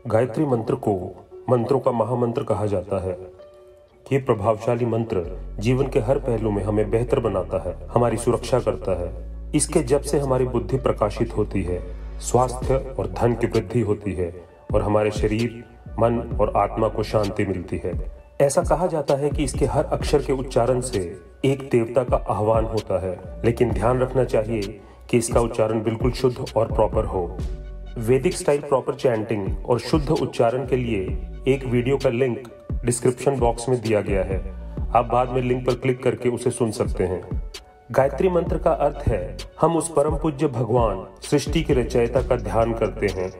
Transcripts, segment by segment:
गायत्री मंत्र को मंत्रों का महामंत्र कहा जाता है। ये प्रभावशाली मंत्र जीवन के हर पहलू में हमें बेहतर बनाता है, हमारी सुरक्षा करता है। इसके जप से हमारी बुद्धि प्रकाशित होती है, स्वास्थ्य और धन की वृद्धि होती है और हमारे शरीर, मन और आत्मा को शांति मिलती है। ऐसा कहा जाता है कि इसके हर अक्षर के उच्चारण से एक देवता का आह्वान होता है, लेकिन ध्यान रखना चाहिए कि इसका उच्चारण बिल्कुल शुद्ध और प्रॉपर हो। वैदिक स्टाइल प्रॉपर चैंटिंग और शुद्ध उच्चारण के लिए एक वीडियो का लिंक डिस्क्रिप्शन बॉक्स में दिया गया है। आप बाद में लिंक पर क्लिक करके उसे सुन सकते हैं। गायत्री मंत्र का अर्थ है हम उस परम पूज्य भगवान सृष्टि के रचयिता का ध्यान करते हैं,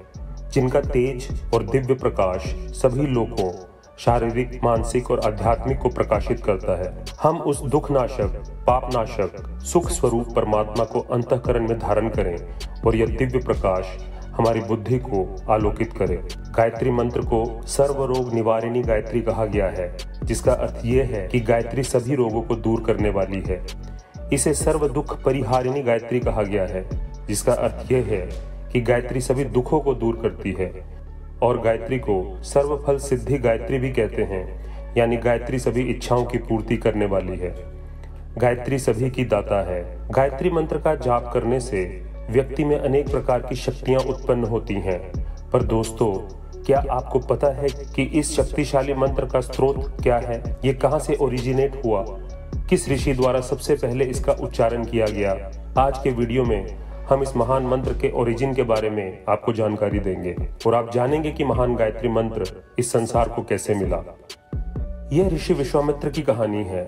जिनका तेज और दिव्य प्रकाश सभी लोगों, शारीरिक, मानसिक और आध्यात्मिक को प्रकाशित करता है। हम उस दुख नाशक, पाप नाशक, सुख स्वरूप परमात्मा को अंतःकरण में धारण करें और यह दिव्य प्रकाश हमारी बुद्धि को आलोकित करे। गायत्री मंत्र को सर्व रोग निवारिणी गायत्री कहा गया है, जिसका अर्थ यह है कि गायत्री सभी रोगों को दूर करने वाली है। इसे सर्व दुख परिहारिणी गायत्री कहा गया है, जिसका अर्थ यह है कि गायत्री सभी दुखों को दूर करती है। और गायत्री को सर्वफल सिद्धि गायत्री भी कहते हैं, यानी गायत्री सभी इच्छाओं की पूर्ति करने वाली है। गायत्री सभी की दाता है। गायत्री मंत्र का जाप करने से व्यक्ति में अनेक प्रकार की शक्तियां उत्पन्न होती हैं। पर दोस्तों, क्या आपको पता है कि इस शक्तिशाली मंत्र का स्रोत क्या है? ये कहां से ओरिजिनेट हुआ? किस ऋषि द्वारा सबसे पहले इसका उच्चारण किया गया? आज के वीडियो में हम इस महान मंत्र के ओरिजिन के बारे में आपको जानकारी देंगे और आप जानेंगे कि महान गायत्री मंत्र इस संसार को कैसे मिला। यह ऋषि विश्वामित्र की कहानी है,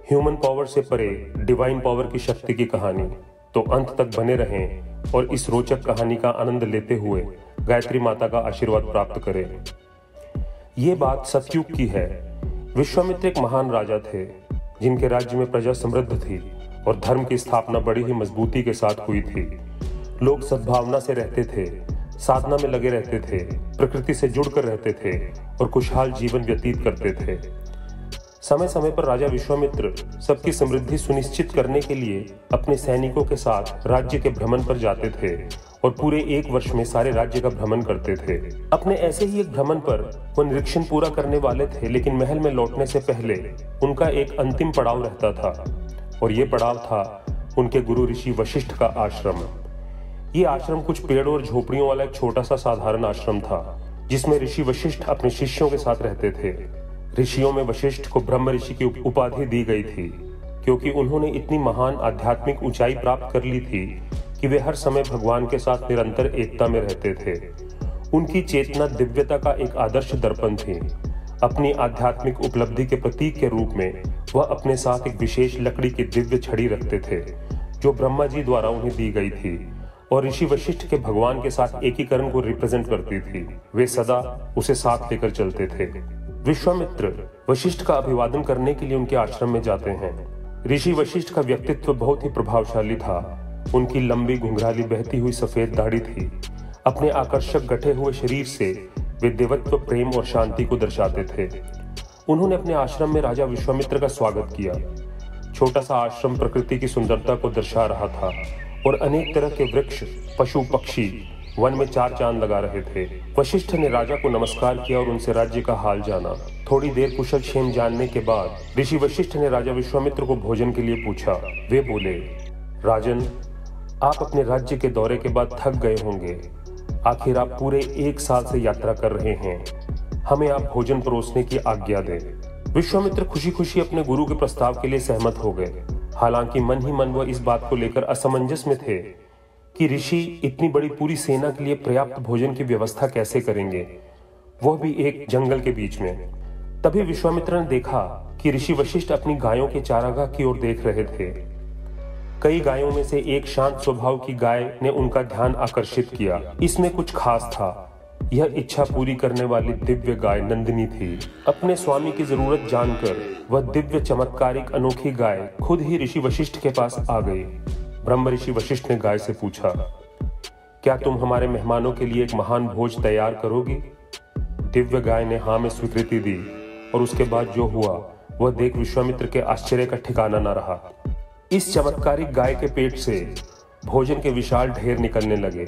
ह्यूमन पावर से परे डिवाइन पावर की शक्ति की कहानी। तो अंत तक बने रहें और इस रोचक कहानी का आनंद लेते हुए गायत्री माता का आशीर्वाद प्राप्त करें। ये बात सतयुग की है। विश्वामित्र एक महान राजा थे, जिनके राज्य में प्रजा समृद्ध थी और धर्म की स्थापना बड़ी ही मजबूती के साथ हुई थी। लोग सद्भावना से रहते थे, साधना में लगे रहते थे, प्रकृति से जुड़कर रहते थे और खुशहाल जीवन व्यतीत करते थे। समय समय पर राजा विश्वामित्र सबकी समृद्धि सुनिश्चित करने के लिए अपने सैनिकों के साथ राज्य के भ्रमण पर जाते थे और पूरे एक वर्ष में सारे राज्य का भ्रमण करते थे। अपने ऐसे ही एक भ्रमण पर वो निरीक्षण पूरा करने वाले थे, लेकिन महल में लौटने से पहले उनका एक अंतिम पड़ाव रहता था और ये पड़ाव था उनके गुरु ऋषि वशिष्ठ का आश्रम। ये आश्रम कुछ पेड़ों और झोपड़ियों वाला एक छोटा सा साधारण आश्रम था, जिसमें ऋषि वशिष्ठ अपने शिष्यों के साथ रहते थे। ऋषियों में वशिष्ठ को ब्रह्म ऋषि की उपाधि दी गई थी, क्योंकि उन्होंने इतनी महान आध्यात्मिक ऊंचाई प्राप्त कर ली थी कि वे हर समय भगवान के साथ निरंतर एकता में रहते थे। उनकी चेतना दिव्यता का एक आदर्श दर्पण थी। अपनी आध्यात्मिक उपलब्धि के प्रतीक के रूप में वह अपने साथ एक विशेष लकड़ी की दिव्य छड़ी रखते थे, जो ब्रह्मा जी द्वारा उन्हें दी गई थी और ऋषि वशिष्ठ के भगवान के साथ एकीकरण को रिप्रेजेंट करती थी। वे सदा उसे साथ लेकर चलते थे। विश्वामित्र वशिष्ठ का अभिवादन करने के लिए उनके आश्रम में जाते हैं। ऋषि वशिष्ठ का व्यक्तित्व बहुत ही प्रभावशाली था। उनकी लंबी घुंघराली बहती हुई सफेद दाढ़ी थी। अपने आकर्षक गठे हुए शरीर से वे देवत्व, प्रेम और शांति को दर्शाते थे। उन्होंने अपने आश्रम में राजा विश्वामित्र का स्वागत किया। छोटा सा आश्रम प्रकृति की सुंदरता को दर्शा रहा था और अनेक तरह के वृक्ष, पशु, पक्षी वन में चार चांद लगा रहे थे। वशिष्ठ ने राजा को नमस्कार किया और उनसे राज्य का हाल जाना। थोड़ी देर कुशल क्षेम जानने के बाद ऋषि वशिष्ठ ने राजा विश्वामित्र को भोजन के लिए पूछा। वे बोले, राजन, आप अपने राज्य के दौरे के बाद थक गए होंगे। आखिर आप पूरे एक साल से यात्रा कर रहे हैं। हमें आप भोजन परोसने की आज्ञा दें। विश्वामित्र खुशी खुशी अपने गुरु के प्रस्ताव के लिए सहमत हो गए। हालांकि मन ही मन वह इस बात को लेकर असमंजस में थे कि ऋषि इतनी बड़ी पूरी सेना के लिए पर्याप्त भोजन की व्यवस्था कैसे करेंगे, वह भी एक जंगल के बीच में। तभी विश्वामित्र ने देखा कि ऋषि वशिष्ठ अपनी गायों के चारागाह की ओर देख रहे थे। कई गायों में से एक शांत स्वभाव की गाय ने उनका ध्यान आकर्षित किया। इसमें कुछ खास था। यह इच्छा पूरी करने वाली दिव्य गाय नंदिनी थी। अपने स्वामी की जरूरत जानकर वह दिव्य, चमत्कारिक, अनोखी गाय खुद ही ऋषि वशिष्ठ के पास आ गई। ब्रह्म ऋषि वशिष्ठ ने गाय से पूछा, क्या तुम हमारे मेहमानों के लिए एक महान भोज तैयार करोगी? दिव्य गाय ने हाँ में स्वीकृति दी और उसके बाद जो हुआ वह देख विश्वामित्र के आश्चर्य का ठिकाना न रहा। इस चमत्कारिक गाय के पेट से भोजन के विशाल ढेर निकलने लगे।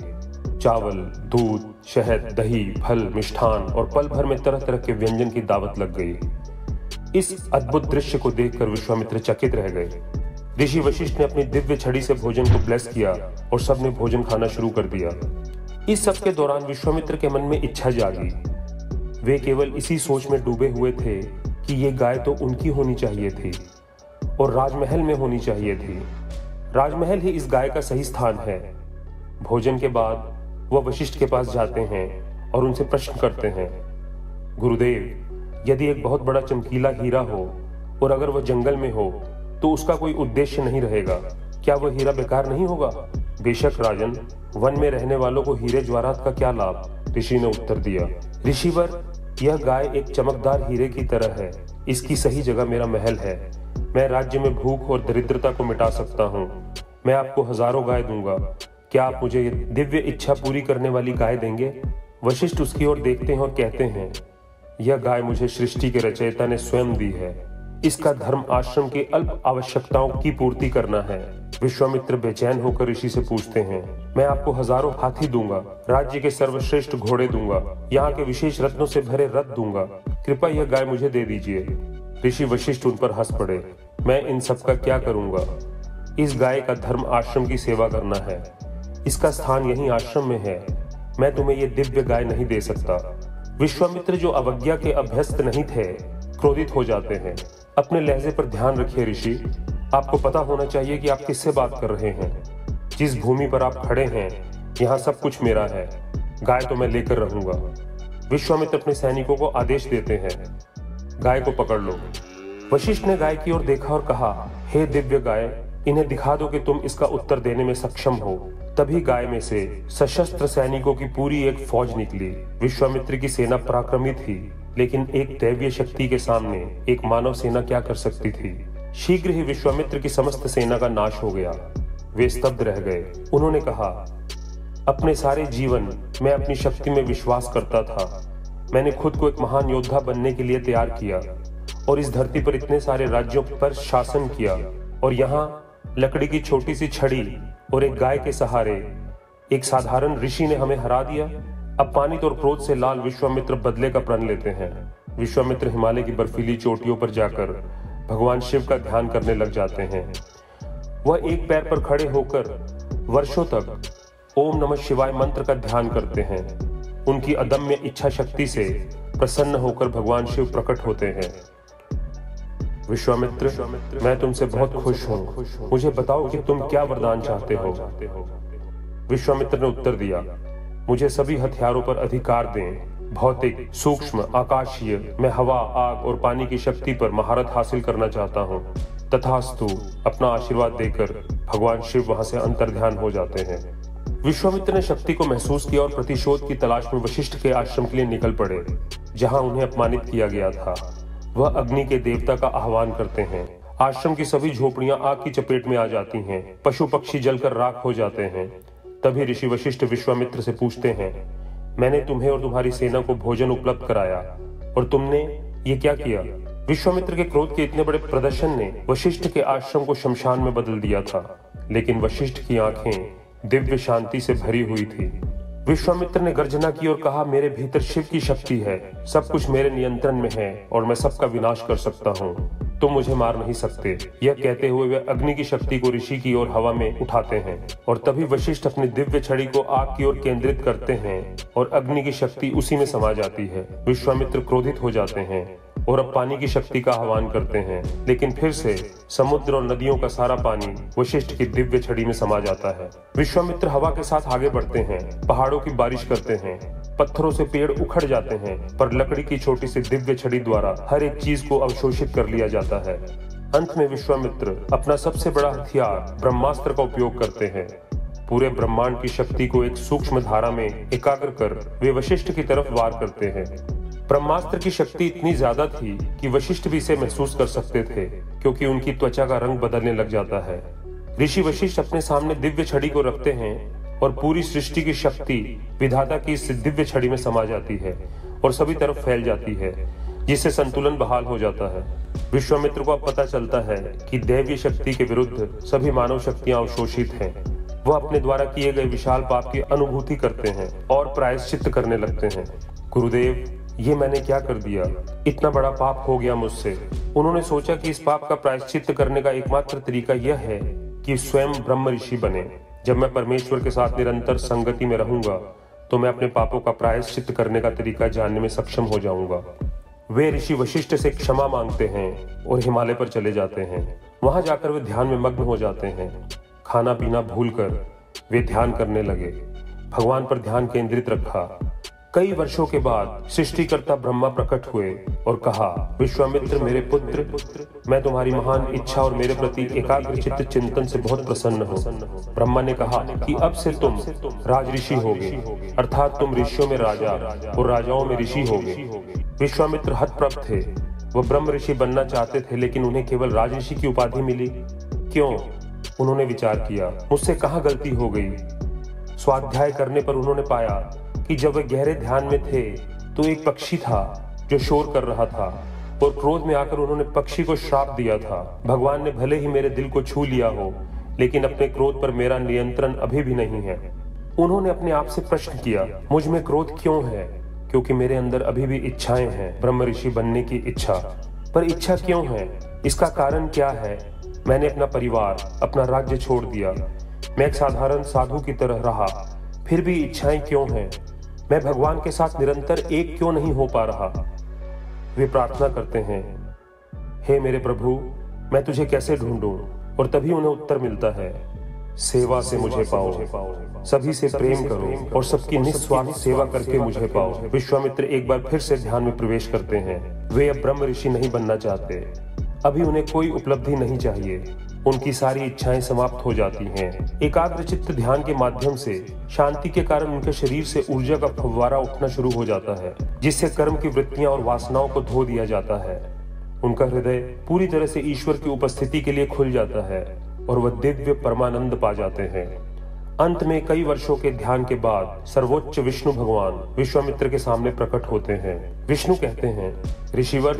चावल, दूध, शहद, दही, फल, मिष्ठान और पल भर में तरह तरह के व्यंजन की दावत लग गई। इस अद्भुत दृश्य को देखकर विश्वामित्र चकित रह गए। ऋषि वशिष्ठ ने अपनी दिव्य छड़ी से भोजन को ब्लेस किया और सबने भोजन खाना शुरू कर दिया। इस सब के दौरान विश्वामित्र के मन में इच्छा जागी। वे केवल इसी सोच में डूबे हुए थे कि ये गाय तो उनकी होनी चाहिए थी और राजमहल में होनी चाहिए थी। राजमहल ही इस गाय का सही स्थान है। भोजन के बाद वह वशिष्ठ के पास जाते हैं और उनसे प्रश्न करते हैं, गुरुदेव, यदि एक बहुत बड़ा चमकीला हीरा हो और अगर वह जंगल में हो तो उसका कोई उद्देश्य नहीं रहेगा, क्या वह हीरा बेकार नहीं होगा? बेशक राजन, वन में रहने वालों को हीरे जवाहरात का क्या लाभ? ऋषि ने उत्तर दिया, ऋषिवर, यह गाय एक चमकदार हीरे की तरह है। इसकी सही जगह मेरा महल है। मैं राज्य में भूख और दरिद्रता को मिटा सकता हूँ। मैं आपको हजारों गाय दूंगा। क्या आप मुझे दिव्य इच्छा पूरी करने वाली गाय देंगे? वशिष्ठ उसकी ओर देखते हैं और कहते हैं, यह गाय मुझे सृष्टि के रचयिता ने स्वयं दी है। इसका धर्म आश्रम की अल्प आवश्यकताओं की पूर्ति करना है। विश्वामित्र बेचैन होकर ऋषि से पूछते हैं, मैं आपको हजारों हाथी दूंगा, राज्य के सर्वश्रेष्ठ घोड़े दूंगा, यहाँ के विशेष रत्नों से भरे रथ दूंगा। कृपया यह गाय मुझे दे दीजिए। ऋषि वशिष्ठ उन पर हंस पड़े, मैं इन सब का क्या करूंगा? इस गाय का धर्म आश्रम की सेवा करना है। इसका स्थान यहीं आश्रम में है। मैं तुम्हें ये दिव्य गाय नहीं दे सकता। विश्वामित्र, जो अवज्ञा के अभ्यस्त नहीं थे, क्रोधित हो जाते हैं। अपने लहजे पर ध्यान रखिए ऋषि। आपको पता होना चाहिए कि आप किससे बात कर रहे हैं। जिस भूमि पर आप खड़े हैं, यहाँ सब कुछ मेरा है। गाय तो मैं लेकर रहूंगा। विश्वामित्र अपने सैनिकों को आदेश देते हैं, गाय को पकड़ लो। वशिष्ठ ने गाय की ओर देखा और कहा, हे दिव्य गाय, इन्हें दिखा दो कि तुम इसका उत्तर देने में सक्षम हो। तभी गाय में से सशस्त्र सैनिकों की पूरी एक फौज निकली। विश्वामित्र की सेना पराक्रमी थी, लेकिन एक दैवीय शक्ति के सामने एक मानव सेना क्या कर सकती थी? शीघ्र ही विश्वामित्र की समस्त सेना का नाश हो गया। वे स्तब्ध रह गए। उन्होंने कहा, अपने सारे जीवन मैं अपनी शक्ति में विश्वास करता था। मैंने खुद को एक महान योद्धा बनने के लिए तैयार किया और इस धरती पर इतने सारे राज्यों पर शासन किया, और यहाँ लकड़ी की छोटी सी छड़ी और एक गाय के सहारे एक साधारण ऋषि ने हमें हरा दिया। अपमानित और क्रोध से लाल विश्वामित्र बदले का प्रण लेते हैं। विश्वामित्र हिमालय की बर्फीली चोटियों पर जाकर भगवान शिव का ध्यान करने लग जाते हैं। वह एक पैर पर खड़े होकर वर्षों तक ओम नमः शिवाय मंत्र का ध्यान करते हैं। उनकी अदम्य इच्छा शक्ति से प्रसन्न होकर भगवान शिव प्रकट होते हैं। विश्वामित्र, मैं तुमसे बहुत खुश हूँ। मुझे बताओ कि तुम क्या वरदान चाहते हो? विश्वामित्र ने उत्तर दिया, मुझे सभी हथियारों पर अधिकार दें। भौतिक, सूक्ष्म, आकाशीय, मैं हवा, आग और पानी की शक्ति पर महारत हासिल करना चाहता हूँ। तथास्तु। अपना आशीर्वाद देकर भगवान शिव वहां से अंतर्ध्यान हो जाते हैं। विश्वामित्र ने शक्ति को महसूस किया और प्रतिशोध की तलाश में वशिष्ठ के आश्रम के लिए निकल पड़े, जहां उन्हें अपमानित किया गया था। वह अग्नि के देवता का आह्वान करते हैं। आश्रम की सभी झोपड़ियां आग की चपेट में आ जाती हैं। पशु पक्षी जलकर राख हो जाते हैं। तभी ऋषि वशिष्ठ विश्वामित्र से पूछते हैं, मैंने तुम्हें और तुम्हारी सेना को भोजन उपलब्ध कराया और तुमने ये क्या किया? विश्वामित्र के क्रोध के इतने बड़े प्रदर्शन ने वशिष्ठ के आश्रम को शमशान में बदल दिया था, लेकिन वशिष्ठ की आंखें दिव्य शांति से भरी हुई थी। विश्वामित्र ने गर्जना की और कहा, मेरे भीतर शिव की शक्ति है। सब कुछ मेरे नियंत्रण में है और मैं सबका विनाश कर सकता हूँ। तुम मुझे मार नहीं सकते। यह कहते हुए वे अग्नि की शक्ति को ऋषि की ओर हवा में उठाते हैं और तभी वशिष्ठ अपनी दिव्य छड़ी को आग की ओर केंद्रित करते हैं और अग्नि की शक्ति उसी में समा जाती है। विश्वामित्र क्रोधित हो जाते हैं और अब पानी की शक्ति का आह्वान करते हैं, लेकिन फिर से समुद्र और नदियों का सारा पानी वशिष्ठ की दिव्य छड़ी में समा जाता है। विश्वामित्र हवा के साथ आगे बढ़ते हैं, पहाड़ों की बारिश करते हैं, पत्थरों से पेड़ उखड़ जाते हैं, पर लकड़ी की छोटी सी दिव्य छड़ी द्वारा हर एक चीज को अवशोषित कर लिया जाता है। अंत में विश्वामित्र अपना सबसे बड़ा हथियार ब्रह्मास्त्र का उपयोग करते हैं। पूरे ब्रह्मांड की शक्ति को एक सूक्ष्म धारा में एकाग्र कर वे वशिष्ठ की तरफ वार करते हैं। ब्रह्मास्त्र की शक्ति इतनी ज्यादा थी कि वशिष्ठ भी इसे महसूस कर सकते थे, क्योंकि उनकी त्वचा का रंग बदलने लग जाता है। ऋषि वशिष्ठ अपने सामने दिव्य छड़ी को रखते हैं और पूरी सृष्टि की शक्ति विधाता की इस दिव्य छड़ी में समा जाती है और सभी तरफ फैल जाती है, जिससे संतुलन बहाल हो जाता है। विश्वामित्र को अब पता चलता है कि दैवीय शक्ति के विरुद्ध सभी मानव शक्तियां अवशोषित हैं। वह अपने द्वारा किए गए विशाल पाप की अनुभूति करते हैं और प्रायश्चित्त करने लगते हैं। गुरुदेव, ये मैंने क्या कर दिया? इतना बड़ा पाप हो गया मुझसे। उन्होंने सोचा कि इस पाप का प्रायश्चित्त करने का एकमात्र तरीका यह है कि स्वयं ब्रह्म ऋषि बने। जब मैं परमेश्वर के साथ निरंतर संगति में रहूंगा तो मैं अपने पापों का प्रायश्चित्त करने का तरीका जानने में सक्षम हो जाऊंगा। वे ऋषि वशिष्ठ से क्षमा मांगते हैं और हिमालय पर चले जाते हैं। वहां जाकर वे ध्यान में मग्न हो जाते हैं। खाना पीना भूलकर वे ध्यान करने लगे, भगवान पर ध्यान केंद्रित रखा। कई वर्षों के बाद सृष्टिकर्ता ब्रह्मा प्रकट हुए और कहा, विश्वामित्र मेरे पुत्र, मैं तुम्हारी महान इच्छा और मेरे प्रति एकाग्रचित्त चिंतन से बहुत प्रसन्न हूँ। ब्रह्मा ने कहा कि अब से तुम राजऋषि होगे, अर्थात तुम ऋषियों में राजा और राजाओं में ऋषि होगे। विश्वामित्र हतप्रभ थे। वह ब्रह्म ऋषि बनना चाहते थे, लेकिन उन्हें केवल राजऋषि की उपाधि मिली। क्यों? उन्होंने विचार किया, मुझसे कहाँ गलती हो गई। स्वाध्याय करने पर उन्होंने पाया कि जब वे गहरे ध्यान में थे तो एक पक्षी था जो शोर कर रहा था और क्रोध में आकर उन्होंने पक्षी को श्राप दिया था। भगवान ने भले ही मेरे दिल को छू लिया हो, लेकिन अपने क्रोध पर मेरा नियंत्रण अभी भी नहीं है। उन्होंने अपने आप से प्रश्न किया, मुझ में क्रोध क्यों है? क्योंकि मेरे अंदर अभी भी इच्छाएं हैं, ब्रह्म ऋषि बनने की इच्छा। पर इच्छा क्यों है? इसका कारण क्या है? मैंने अपना परिवार, अपना राज्य छोड़ दिया। मैं एक साधारण साधु की तरह रहा, फिर भी इच्छाएं क्यों हैं? मैं भगवान के साथ निरंतर एक क्यों नहीं हो पा रहा? वे प्रार्थना करते हैं, हे मेरे प्रभु, मैं तुझे कैसे ढूंढूं? और तभी उन्हें उत्तर मिलता है, सेवा से मुझे पाओ, सभी से प्रेम करो और सबकी निस्वार्थ सेवा करके मुझे पाओ। विश्वामित्र एक बार फिर से ध्यान में प्रवेश करते हैं। वे अब ब्रह्म ऋषि नहीं बनना चाहते। अभी उन्हें कोई उपलब्धि नहीं चाहिए। उनकी सारी इच्छाएं समाप्त हो जाती हैं। एकाग्रचित्त ध्यान के माध्यम से शांति के कारण उनके शरीर से ऊर्जा का फव्वारा उठना शुरू हो जाता है, जिससे कर्म की वृत्तियां और वासनाओं को धो दिया जाता है। उनका हृदय पूरी तरह से ईश्वर की उपस्थिति के लिए खुल जाता है और वह दिव्य परमानंद पा जाते हैं। अंत में कई वर्षों के ध्यान के बाद सर्वोच्च विष्णु भगवान विश्वामित्र के सामने प्रकट होते हैं। विष्णु कहते हैं, ऋषिवर,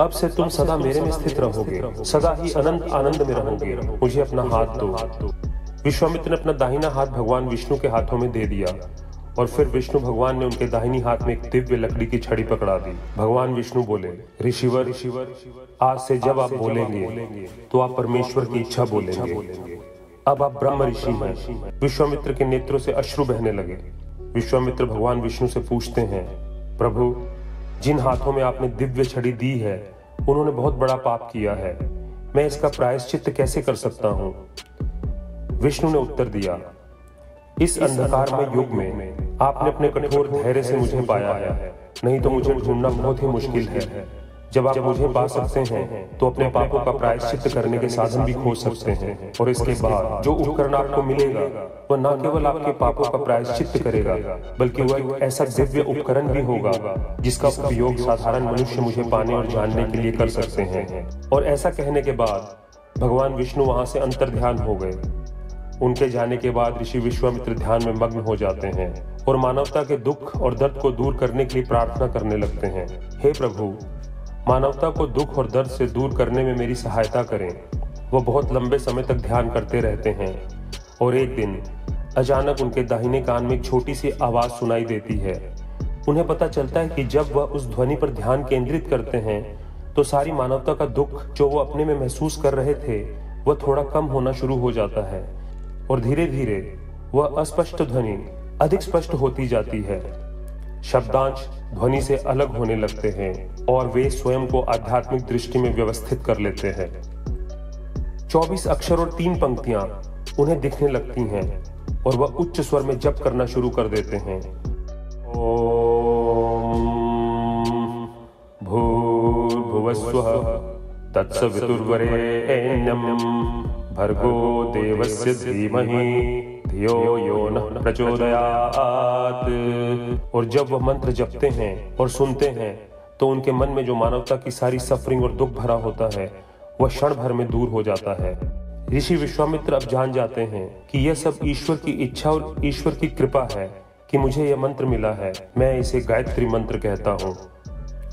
अब से तुम सदा मेरे में स्थित रहोगे, सदा ही अनंत आनंद में रहोगे। मुझे अपना हाथ दो। विश्वामित्र ने अपना दाहिना हाथ भगवान विष्णु के हाथों में दे दिया और फिर विष्णु भगवान ने उनके दाहिनी हाथ में एक दिव्य लकड़ी की छड़ी पकड़ा दी। भगवान विष्णु बोले, ऋषिवर, आज से जब आप बोलेंगे तो आप परमेश्वर की इच्छा बोलेंगे। अब आप ब्रह्म ऋषि हैं। विश्वामित्र के नेत्रों से अश्रु बहने लगे। विश्वामित्र भगवान विष्णु से पूछते हैं, प्रभु, जिन हाथों में आपने दिव्य छड़ी दी है उन्होंने बहुत बड़ा पाप किया है। मैं इसका प्रायश्चित्त कैसे कर सकता हूँ? विष्णु ने उत्तर दिया, इस अंधकारमय युग में आपने अपने कठोर धैर्य से मुझे पाया है, नहीं तो मुझे ढूंढना बहुत ही मुश्किल है। जब आप मुझे पा सकते हैं तो अपने पापों का प्रायश्चित्त करने के साधन भी खोज सकते हैं, और इसके बाद जो उपकरण आपको मिलेगा वह न केवल आपके पापों का प्रायश्चित्त करेगा, बल्कि वह एक ऐसा दिव्य उपकरण भी होगा जिसका उपयोग साधारण मनुष्य मुझे पाने और जानने के लिए कर सकते हैं। और ऐसा कहने के बाद भगवान विष्णु वहां से अंतर्ध्यान हो गए। उनके जाने के बाद ऋषि विश्वामित्र ध्यान में मग्न हो जाते हैं और मानवता के दुख और दर्द को दूर करने के लिए प्रार्थना करने लगते हैं। हे प्रभु, मानवता को दुख और दर्द से दूर करने में मेरी सहायता करें। वो बहुत लंबे समय तक ध्यान करते रहते हैं और एक दिन अचानक उनके दाहिने कान में एक छोटी सी आवाज सुनाई देती है। उन्हें पता चलता है कि जब वह उस ध्वनि पर ध्यान केंद्रित करते हैं तो सारी मानवता का दुख जो वो अपने में महसूस कर रहे थे वह थोड़ा कम होना शुरू हो जाता है और धीरे धीरे वह अस्पष्ट ध्वनि अधिक स्पष्ट होती जाती है। शब्दांश ध्वनि से अलग होने लगते हैं और वे स्वयं को आध्यात्मिक दृष्टि में व्यवस्थित कर लेते हैं। 24 अक्षर और 3 पंक्तियां उन्हें दिखने लगती हैं और वह उच्च स्वर में जप करना शुरू कर देते हैं। ओम भूर्भुवस्वः तत्सवितुर्वरेण्यं भर्गो देवस्य धीमहि धियो यो नः प्रचोदयात्। और जब वह मंत्र जपते हैं और सुनते हैं तो उनके मन में जो मानवता की सारी सफरिंग और दुख भरा होता है वह क्षण भर में दूर हो जाता है। ऋषि विश्वामित्र अब जान जाते हैं कि यह सब ईश्वर की इच्छा और ईश्वर की कृपा है कि मुझे यह मंत्र मिला है। मैं इसे गायत्री मंत्र कहता हूँ।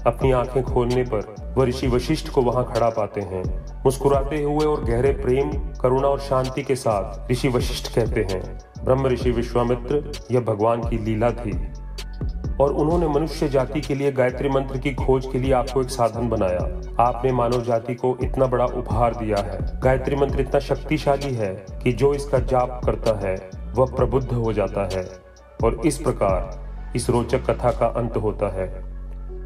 अपनी आंखें खोलने पर वह ऋषि वशिष्ठ को वहां खड़ा पाते हैं। मुस्कुराते हुए और गहरे प्रेम, करुणा और शांति के साथ ऋषि वशिष्ठ कहते हैं, ब्रह्म ऋषि विश्वामित्र, यह भगवान की लीला थी और उन्होंने मनुष्य जाति के लिए गायत्री मंत्र की खोज के लिए आपको एक साधन बनाया। आपने मानव जाति को इतना बड़ा उपहार दिया है। गायत्री मंत्र इतना शक्तिशाली है कि जो इसका जाप करता है वह प्रबुद्ध हो जाता है। और इस प्रकार इस रोचक कथा का अंत होता है।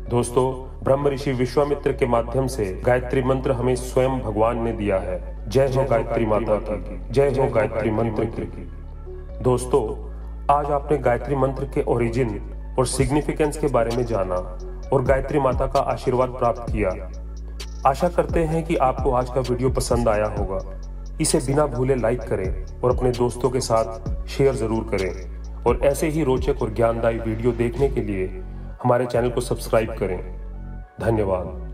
दोस्तों, ब्रह्म ऋषि विश्वामित्र के माध्यम से गायत्री मंत्र हमें स्वयं भगवान ने दिया है। जय हो गायत्री माता की, जय हो गायत्री मंत्र की। दोस्तों, आज आपने गायत्री मंत्र के ओरिजिन और सिग्निफिकेंस के बारे में जाना और गायत्री माता का आशीर्वाद प्राप्त किया। आशा करते हैं कि आपको आज का वीडियो पसंद आया होगा। इसे बिना भूले लाइक करें और अपने दोस्तों के साथ शेयर जरूर करें। और ऐसे ही रोचक और ज्ञानदायी वीडियो देखने के लिए हमारे चैनल को सब्सक्राइब करें। धन्यवाद।